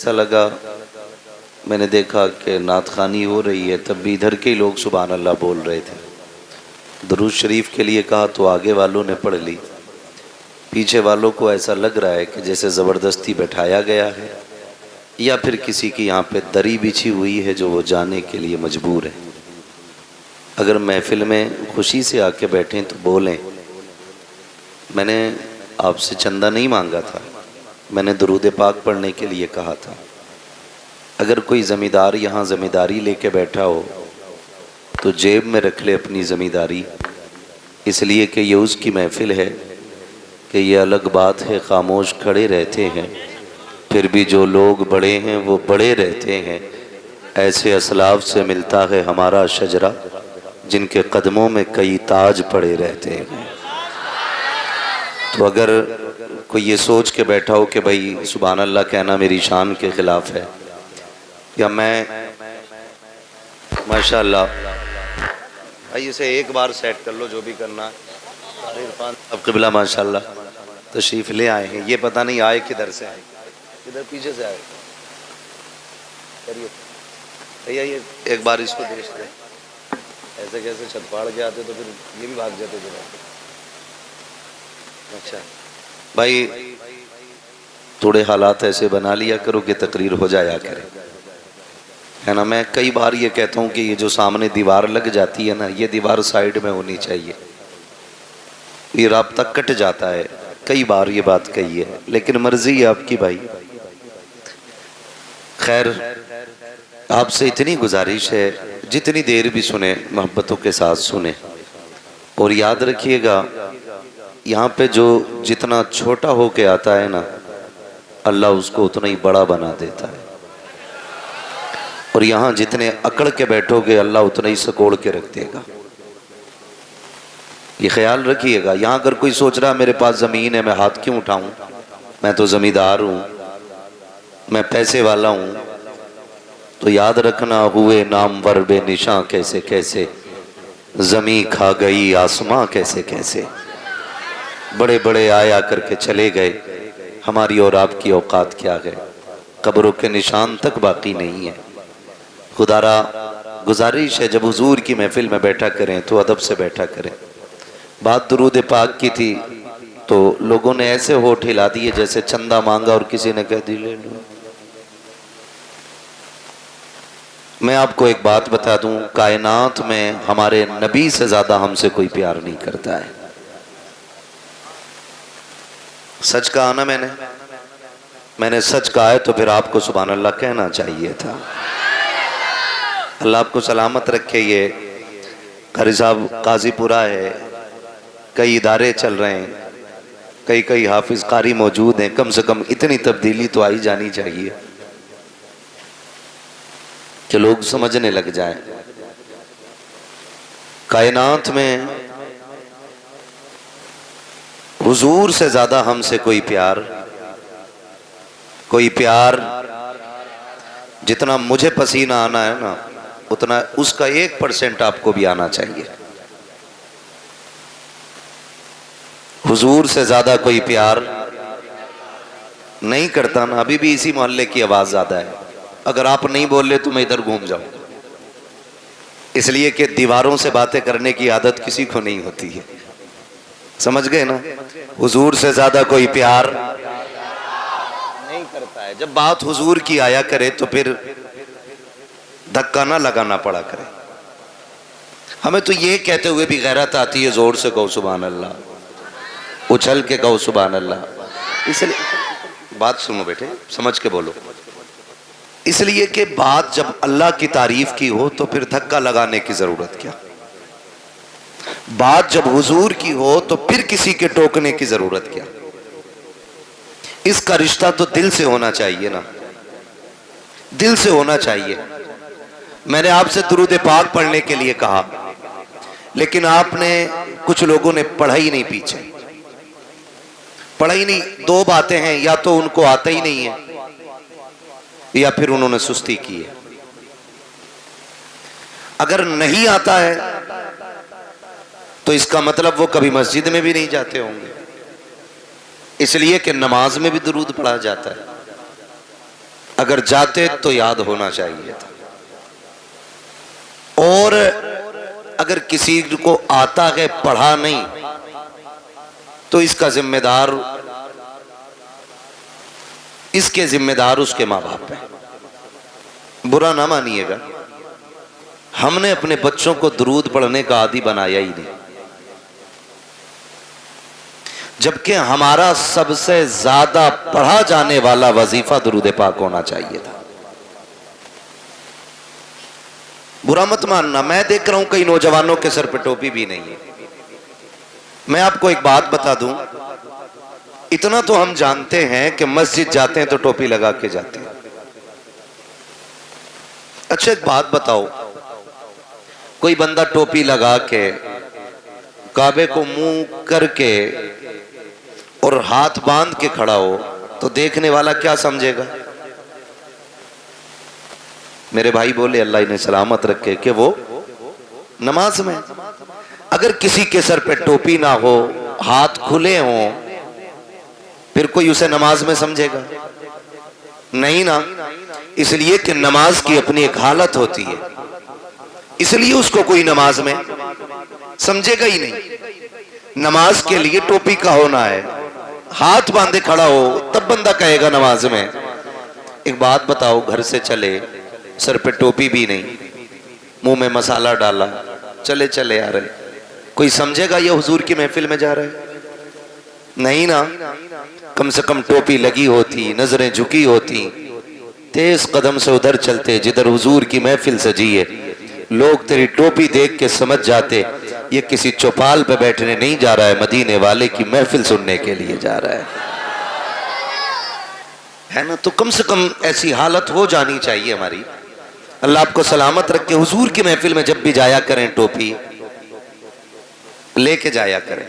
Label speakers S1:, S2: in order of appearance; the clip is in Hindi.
S1: ऐसा लगा, मैंने देखा कि नात खानी हो रही है, तब भी इधर के लोग सुभान अल्लाह बोल रहे थे। दुरूद शरीफ के लिए कहा तो आगे वालों ने पढ़ ली, पीछे वालों को ऐसा लग रहा है कि जैसे ज़बरदस्ती बैठाया गया है या फिर किसी की यहाँ पे दरी बिछी हुई है जो वो जाने के लिए मजबूर है। अगर महफिल में खुशी से आके बैठें तो बोलें। मैंने आपसे चंदा नहीं मांगा था, मैंने दुरूद पाक पढ़ने के लिए कहा था। अगर कोई ज़मींदार यहाँ ज़मींदारी लेके बैठा हो तो जेब में रख ले अपनी ज़मींदारी, इसलिए कि ये उसकी महफिल है कि ये अलग बात है खामोश खड़े रहते हैं, फिर भी जो लोग बड़े हैं वो बड़े रहते हैं। ऐसे असलाफ से मिलता है हमारा शजरा, जिनके कदमों में कई ताज पड़े रहते हैं। तो अगर कोई ये सोच के बैठा हो कि भाई सुभान अल्लाह कहना मेरी शान के ख़िलाफ़ है, या मैं माशाअल्लाह, भाई इसे एक बार सेट कर लो जो भी करना है। इरफान अब क़िबला माशाअल्लाह तशरीफ़ ले आए हैं, ये पता नहीं आए किधर से आए, किधर पीछे से आए। करिए भैया ये एक बार इसको देख दे, ऐसे कैसे छत फाड़ के आते तो फिर ये भी भाग जाते थे। अच्छा भाई थोड़े हालात ऐसे बना लिया करो कि तकरीर हो जाया करे, है ना। मैं कई बार ये कहता हूँ कि ये जो सामने दीवार लग जाती है ना, ये दीवार साइड में होनी चाहिए, ये राब्ता कट जाता है। कई बार ये बात कही है, लेकिन मर्जी है आपकी भाई। खैर आपसे इतनी गुजारिश है, जितनी देर भी सुने मोहब्बतों के साथ सुने, और याद रखिएगा यहाँ पे जो जितना छोटा हो के आता है ना, अल्लाह उसको उतना ही बड़ा बना देता है, और यहाँ जितने अकड़ के बैठोगे अल्लाह उतना ही सकोड़ के रख देगा। ये ख्याल रखिएगा। यहाँ अगर कोई सोच रहा मेरे पास ज़मीन है मैं हाथ क्यों उठाऊं, मैं तो ज़मींदार हूँ, मैं पैसे वाला हूँ, तो याद रखना हुए नामवर बेनिशां कैसे कैसे, ज़मीं खा गई आसमां कैसे कैसे। बड़े बड़े आया करके चले गए, हमारी और आपकी औकात क्या है, कब्रों के निशान तक बाकी नहीं है। खुदारा गुजारिश है जब हुजूर की महफिल में बैठा करें तो अदब से बैठा करें। बात दुरूद पाक की थी तो लोगों ने ऐसे होठ हिला दिए जैसे चंदा मांगा और किसी ने कह दी ले लो। मैं आपको एक बात बता दूं, कायनात में हमारे नबी से ज्यादा हमसे कोई प्यार नहीं करता है। सच कहा ना मैंने सच कहा है तो फिर आपको सुभान अल्लाह कहना चाहिए था। अल्लाह आपको सलामत रखे। ये कारी साहब काजीपुरा है, कई इदारे चल रहे हैं, कई हाफिज कारी मौजूद हैं, कम से कम इतनी तब्दीली तो आई जानी चाहिए कि लोग समझने लग जाएं। कायनात में हुजूर से ज्यादा हमसे कोई प्यार जितना मुझे पसीना आना है ना, उतना उसका 1% आपको भी आना चाहिए। हुजूर से ज्यादा कोई प्यार नहीं करता ना। अभी भी इसी मोहल्ले की आवाज ज्यादा है, अगर आप नहीं बोल रहे तो मैं इधर घूम जाऊं, इसलिए कि दीवारों से बातें करने की आदत किसी को नहीं होती है। समझ गए ना। हुजूर से ज्यादा कोई प्यार नहीं करता है। जब बात हुजूर की आया करे तो फिर धक्का ना लगाना पड़ा करे। हमें तो ये कहते हुए भी गैरत आती है, जोर से कहो सुभान अल्लाह, उछल के कहो सुभान अल्लाह। इसलिए बात सुनो बेटे, समझ के बोलो। इसलिए कि बात जब अल्लाह की तारीफ की हो तो फिर धक्का लगाने की जरूरत क्या। बात जब हुजूर की हो तो फिर किसी के टोकने की जरूरत क्या। इसका रिश्ता तो दिल से होना चाहिए ना, दिल से होना चाहिए। मैंने आपसे दुरूद पाक पढ़ने के लिए कहा, लेकिन आपने कुछ लोगों ने पढ़ा ही नहीं, पीछे पढ़ा ही नहीं। दो बातें हैं, या तो उनको आता ही नहीं है या फिर उन्होंने सुस्ती की है। अगर नहीं आता है तो इसका मतलब वो कभी मस्जिद में भी नहीं जाते होंगे, इसलिए कि नमाज में भी दुरूद पढ़ा जाता है। अगर जाते तो याद होना चाहिए था। और अगर किसी को आता है पढ़ा नहीं तो इसका जिम्मेदार, इसके जिम्मेदार उसके माँ बाप हैं। बुरा ना मानिएगा, हमने अपने बच्चों को दुरूद पढ़ने का आदी बनाया ही नहीं, जबकि हमारा सबसे ज्यादा पढ़ा जाने वाला वजीफा दुरूद पाक होना चाहिए था। बुरा मत मानना, मैं देख रहा हूं कई नौजवानों के सर पे टोपी भी नहीं है। मैं आपको एक बात बता दूं, इतना तो हम जानते हैं कि मस्जिद जाते हैं तो टोपी लगा के जाते हैं। अच्छा एक बात बताओ, कोई बंदा टोपी लगा के काबे को मुंह करके और हाथ बांध के खड़ा हो तो देखने वाला क्या समझेगा? मेरे भाई बोले अल्लाह इन्हें सलामत रखे कि वो नमाज में। अगर किसी के सर पे टोपी ना हो, हाथ खुले हों, फिर कोई उसे नमाज में समझेगा? नहीं ना। इसलिए कि नमाज की अपनी एक हालत होती है, इसलिए उसको कोई नमाज में समझेगा ही नहीं। नमाज के लिए टोपी का होना है, हाथ बांधे खड़ा हो तब बंदा कहेगा नमाज में। एक बात बताओ, घर से चले, सर पे टोपी भी नहीं, मुंह में मसाला डाला, चले चले आ रहे, कोई समझेगा ये हुजूर की महफिल में जा रहे? नहीं ना। कम से कम टोपी लगी होती, नजरें झुकी होती, तेज कदम से उधर चलते जिधर हुजूर की महफिल सजी है। लोग तेरी टोपी देख के समझ जाते ये किसी चौपाल पे बैठने नहीं जा रहा है, मदीने वाले की महफिल सुनने के लिए जा रहा है ना। तो कम से कम ऐसी हालत हो जानी चाहिए हमारी। अल्लाह आपको सलामत रखे। हुजूर की महफिल में जब भी जाया करें टोपी लेके जाया करें।